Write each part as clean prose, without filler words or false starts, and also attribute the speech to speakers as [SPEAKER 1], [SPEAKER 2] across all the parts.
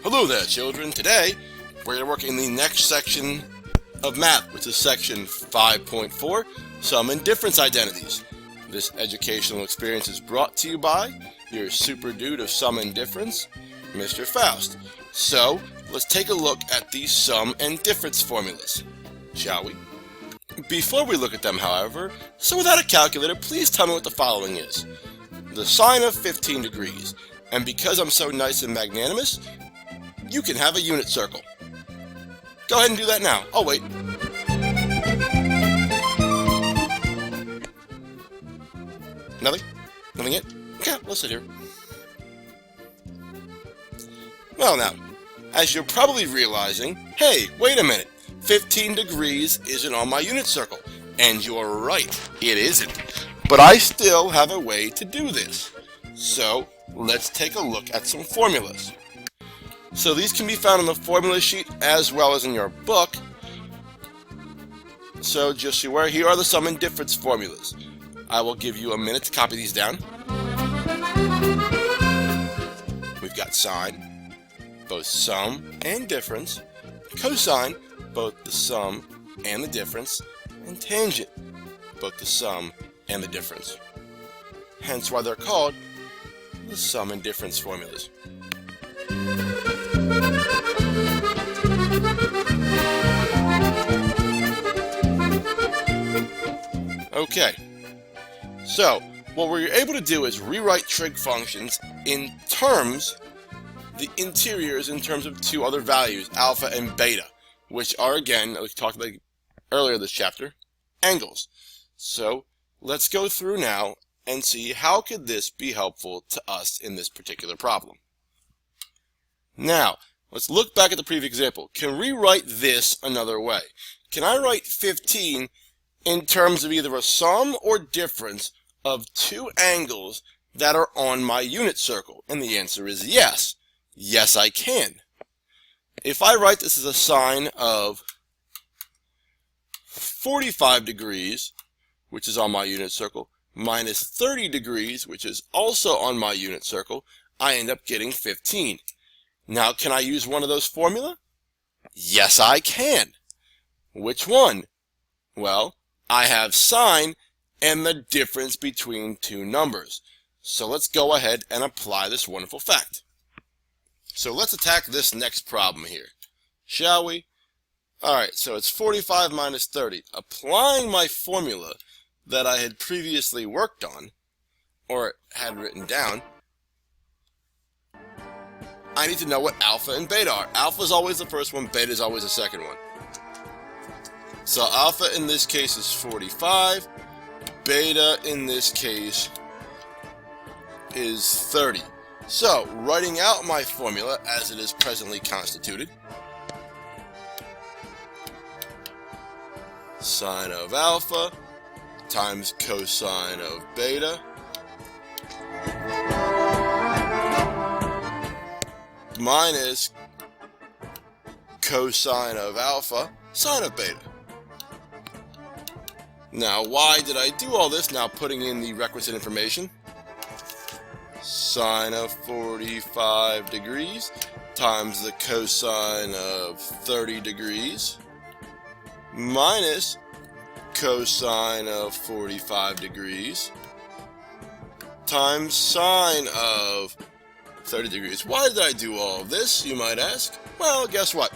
[SPEAKER 1] Hello there, children. Today, we're working the next section of math, which is section 5.4, Sum and Difference Identities. This educational experience is brought to you by your super dude of sum and difference, Mr. Faust. So, let's take a look at these sum and difference formulas, shall we? Before we look at them, however, so without a calculator, please tell me what the following is. The sine of 15 degrees. And because I'm so nice and magnanimous, you can have a unit circle. Go ahead and do that now. Oh, wait. Nothing? Nothing yet? Okay, let's sit here. Well now, as you're probably realizing, hey, wait a minute, 15 degrees isn't on my unit circle. And you're right, it isn't. But I still have a way to do this. So, let's take a look at some formulas. So these can be found on the formula sheet as well as in your book. So just so you're aware, here are the sum and difference formulas. I will give you a minute to copy these down. We've got sine, both sum and difference, cosine, both the sum and the difference, and tangent, both the sum and the difference. Hence why they're called the sum and difference formulas. Okay, so what we're able to do is rewrite trig functions in terms, the interiors in terms of two other values, alpha and beta, which are, again, like we talked about earlier this chapter, angles. So let's go through now and see how could this be helpful to us in this particular problem. Now, let's look back at the previous example. Can we write this another way? Can I write 15 in terms of either a sum or difference of two angles that are on my unit circle? And the answer is yes. Yes, I can. If I write this as a sine of 45 degrees, which is on my unit circle, minus 30 degrees, which is also on my unit circle, I end up getting 15. Now, can I use one of those formula? Yes, I can. Which one? Well, I have sine and the difference between two numbers. So let's go ahead and apply this wonderful fact. So let's attack this next problem here, shall we? Alright, so it's 45 minus 30. Applying my formula that I had previously worked on, or had written down, I need to know what alpha and beta are. Alpha is always the first one, beta is always the second one. So alpha in this case is 45, beta in this case is 30. So, writing out my formula as it is presently constituted, sine of alpha times cosine of beta minus cosine of alpha sine of beta. Now, why did I do all this? Now putting in the requisite information. Sine of 45 degrees times the cosine of 30 degrees minus cosine of 45 degrees times sine of 30 degrees. Why did I do all of this, you might ask? Well, guess what?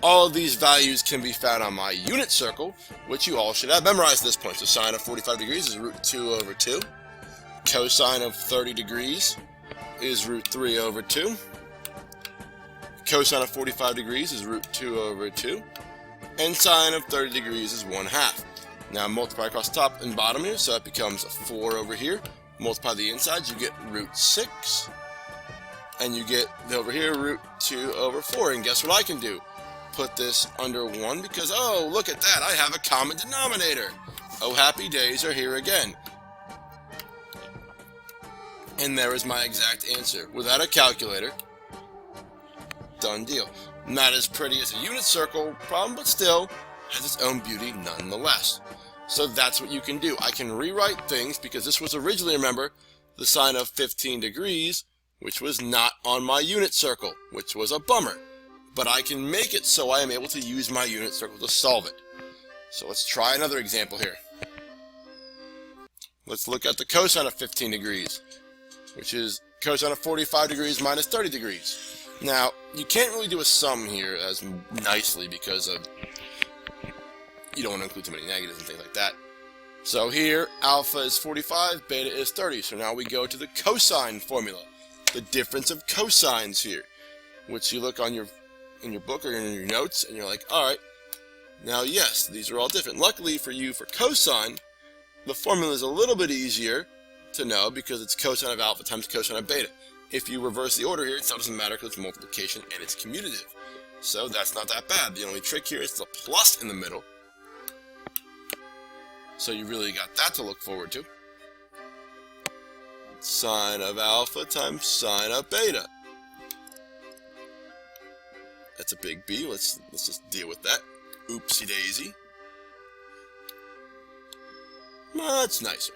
[SPEAKER 1] All of these values can be found on my unit circle, which you all should have memorized at this point. So sine of 45 degrees is root 2 over 2. Cosine of 30 degrees is root 3 over 2. Cosine of 45 degrees is root 2 over 2. And sine of 30 degrees is 1/2. Now multiply across top and bottom here, so that becomes a 4 over here. Multiply the insides, you get root 6. And you get over here root 2 over 4. And guess what I can do? Put this under 1 because, oh, look at that, I have a common denominator. Oh, happy days are here again. And there is my exact answer. Without a calculator, done deal. Not as pretty as a unit circle problem, but still has its own beauty nonetheless. So that's what you can do. I can rewrite things because this was originally, remember, the sine of 15 degrees which was not on my unit circle, which was a bummer. But I can make it so I am able to use my unit circle to solve it. So let's try another example here. Let's look at the cosine of 15 degrees, which is cosine of 45 degrees minus 30 degrees. Now, you can't really do a sum here as nicely because of you don't want to include too many negatives and things like that. So here, alpha is 45, beta is 30. So now we go to the cosine formula, the difference of cosines here, which you look on in your book or in your notes, and you're like, all right, now yes, these are all different. Luckily for you, for cosine, the formula is a little bit easier to know because it's cosine of alpha times cosine of beta. If you reverse the order here, it still doesn't matter because it's multiplication and it's commutative. So that's not that bad. The only trick here is the plus in the middle. So you really got that to look forward to. Sine of alpha times sine of beta. That's a big B. Let's just deal with that. Oopsie daisy. Much nicer.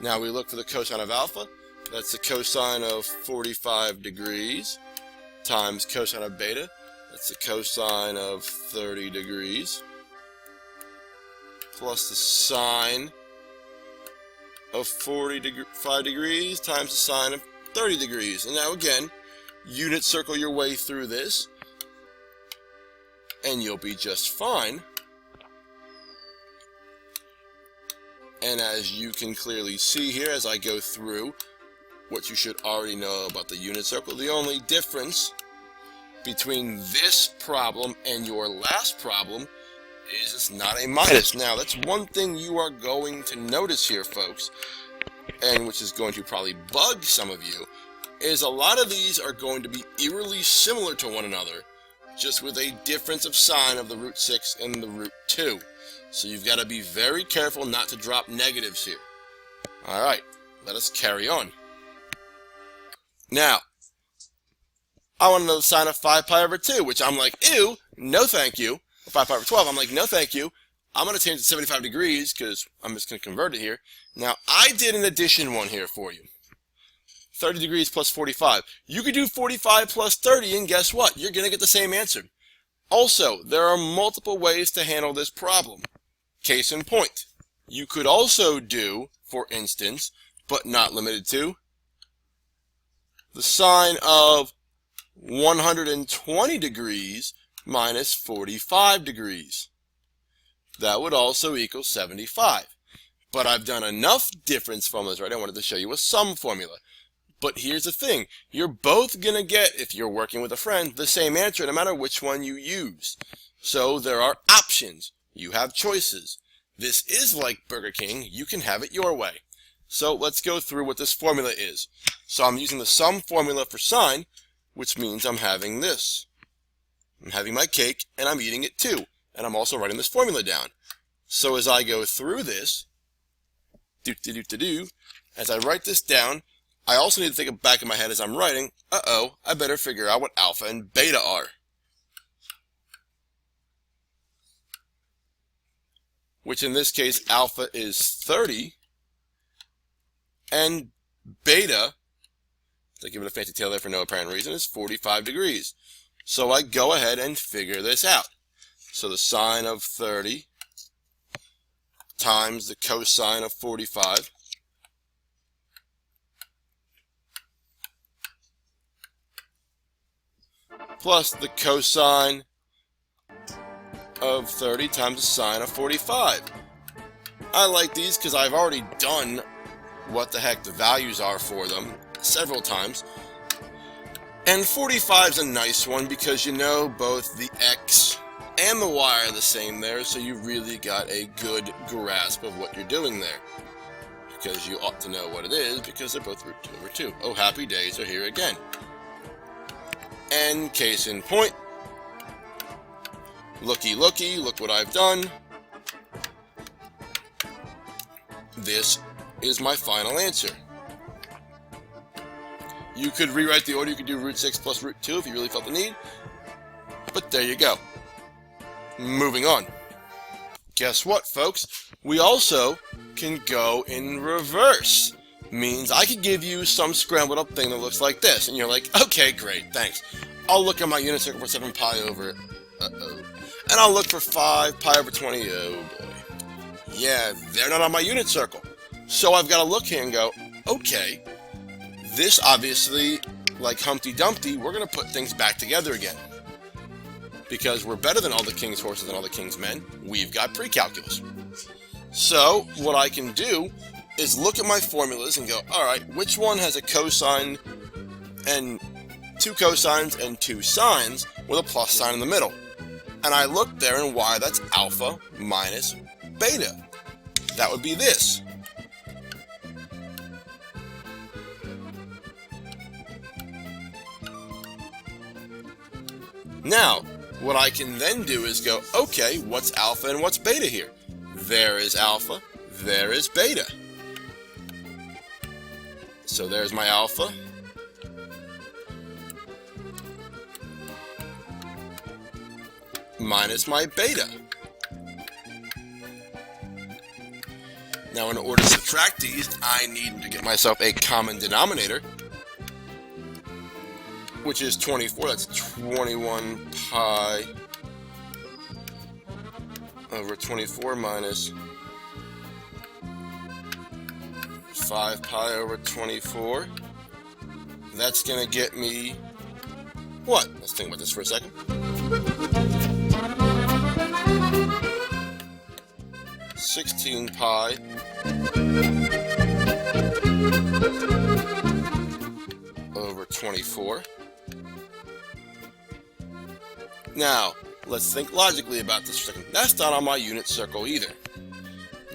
[SPEAKER 1] Now we look for the cosine of alpha. That's the cosine of 45 degrees times cosine of beta. That's the cosine of 30 degrees. Plus the sine of 45 degrees times the sine of 30 degrees. And now again, unit circle your way through this, and you'll be just fine. And as you can clearly see here, as I go through what you should already know about the unit circle, the only difference between this problem and your last problem is it's not a minus. Now, that's one thing you are going to notice here, folks, and which is going to probably bug some of you, is a lot of these are going to be eerily similar to one another, just with a difference of sign of the root 6 and the root 2. So you've got to be very careful not to drop negatives here. Alright, let us carry on. Now, I want to know the sine of 5 pi over 2, which I'm like, ew, no thank you. 5 pi over 12, I'm like, no thank you. I'm going to change it to 75 degrees because I'm just going to convert it here. Now, I did an addition one here for you. 30 degrees plus 45. You could do 45 plus 30, and guess what? You're going to get the same answer. Also, there are multiple ways to handle this problem. Case in point. You could also do, for instance, but not limited to, the sine of 120 degrees minus 45 degrees. That would also equal 75. But I've done enough difference formulas, right? I wanted to show you a sum formula. But here's the thing. You're both going to get, if you're working with a friend, the same answer no matter which one you use. So there are options. You have choices. This is like Burger King. You can have it your way. So let's go through what this formula is. So I'm using the sum formula for sine, which means I'm having this. I'm having my cake, and I'm eating it too. And I'm also writing this formula down. So as I go through this, as I write this down, I also need to think back in my head as I'm writing, I better figure out what alpha and beta are. Which in this case, alpha is 30, and beta, to give it a fancy tail there for no apparent reason, is 45 degrees. So I go ahead and figure this out. So the sine of 30 times the cosine of 45 plus the cosine of 30 times the sine of 45. I like these because I've already done what the heck the values are for them several times. And 45 is a nice one because you know both the x and the y are the same there, so you really got a good grasp of what you're doing there. Because you ought to know what it is because they're both root 2 over 2. Oh, happy days are here again. And case in point, looky, look what I've done. This is my final answer. You could rewrite the order, you could do root 6 plus root 2 if you really felt the need. But there you go. Moving on. Guess what, folks? We also can go in reverse. means I could give you some scrambled up thing that looks like this. And you're like, okay, great, thanks. I'll look at my unit circle for 7 pi over, and I'll look for 5 pi over 20, oh boy. Yeah, they're not on my unit circle. So I've got to look here and go, okay, this obviously, like Humpty Dumpty, we're going to put things back together again. Because we're better than all the king's horses and all the king's men. We've got pre-calculus. So what I can do is look at my formulas and go, alright, which one has a cosine and 2 cosines and 2 sines with a plus sign in the middle? And I look there, and why, that's alpha minus beta. That would be this. Now, what I can then do is go, okay, what's alpha and what's beta here? There is alpha, there is beta. So there's my alpha. Minus my beta. Now, in order to subtract these, I need to get myself a common denominator, which is 24. That's 21 pi over 24 minus 5 pi over 24. That's going to get me what? Let's think about this for a second. 16 pi over 24. Now, let's think logically about this for a second. That's not on my unit circle either.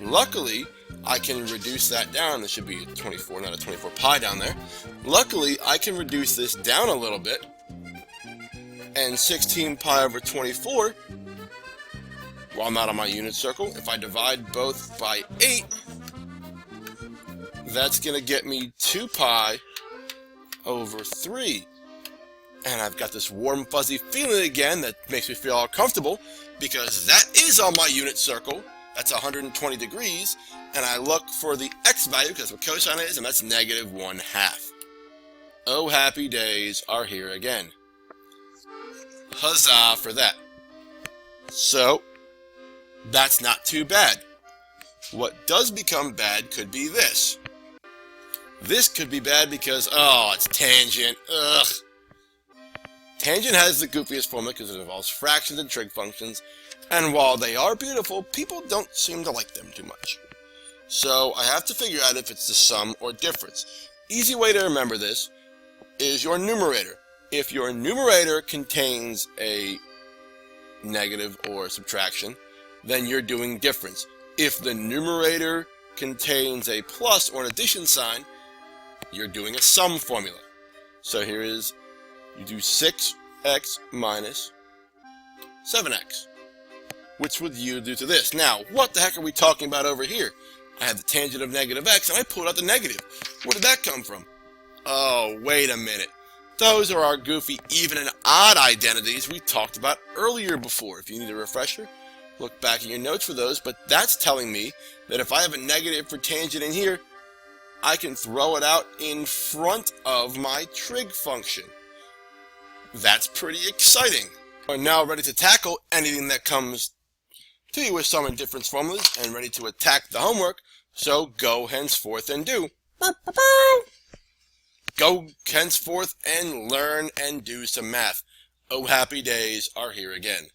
[SPEAKER 1] Luckily, I can reduce that down. There should be a 24, not a 24 pi down there. Luckily, I can reduce this down a little bit. And 16 pi over 24, while not on my unit circle, if I divide both by 8, that's going to get me 2 pi over 3. And I've got this warm, fuzzy feeling again that makes me feel all comfortable, because that is on my unit circle. That's 120 degrees. And I look for the x value, because that's what cosine is, and that's negative 1/2. Oh, happy days are here again. Huzzah for that. So, that's not too bad. What does become bad could be this. This could be bad because, oh, it's tangent. Ugh. Tangent has the goofiest formula because it involves fractions and trig functions, and while they are beautiful, people don't seem to like them too much. So I have to figure out if it's the sum or difference. Easy way to remember this is your numerator. If your numerator contains a negative or subtraction, then you're doing difference. If the numerator contains a plus or an addition sign, you're doing a sum formula. So here is, you do 6x minus 7x, which would yield due to this. Now, what the heck are we talking about over here? I have the tangent of negative x, and I pulled out the negative. Where did that come from? Oh, wait a minute. Those are our goofy even and odd identities we talked about earlier before. If you need a refresher, look back in your notes for those, but that's telling me that if I have a negative for tangent in here, I can throw it out in front of my trig function. That's pretty exciting. We're now ready to tackle anything that comes to you with sum and difference formulas and ready to attack the homework, so go henceforth and do. Go henceforth and learn and do some math. Oh, happy days are here again.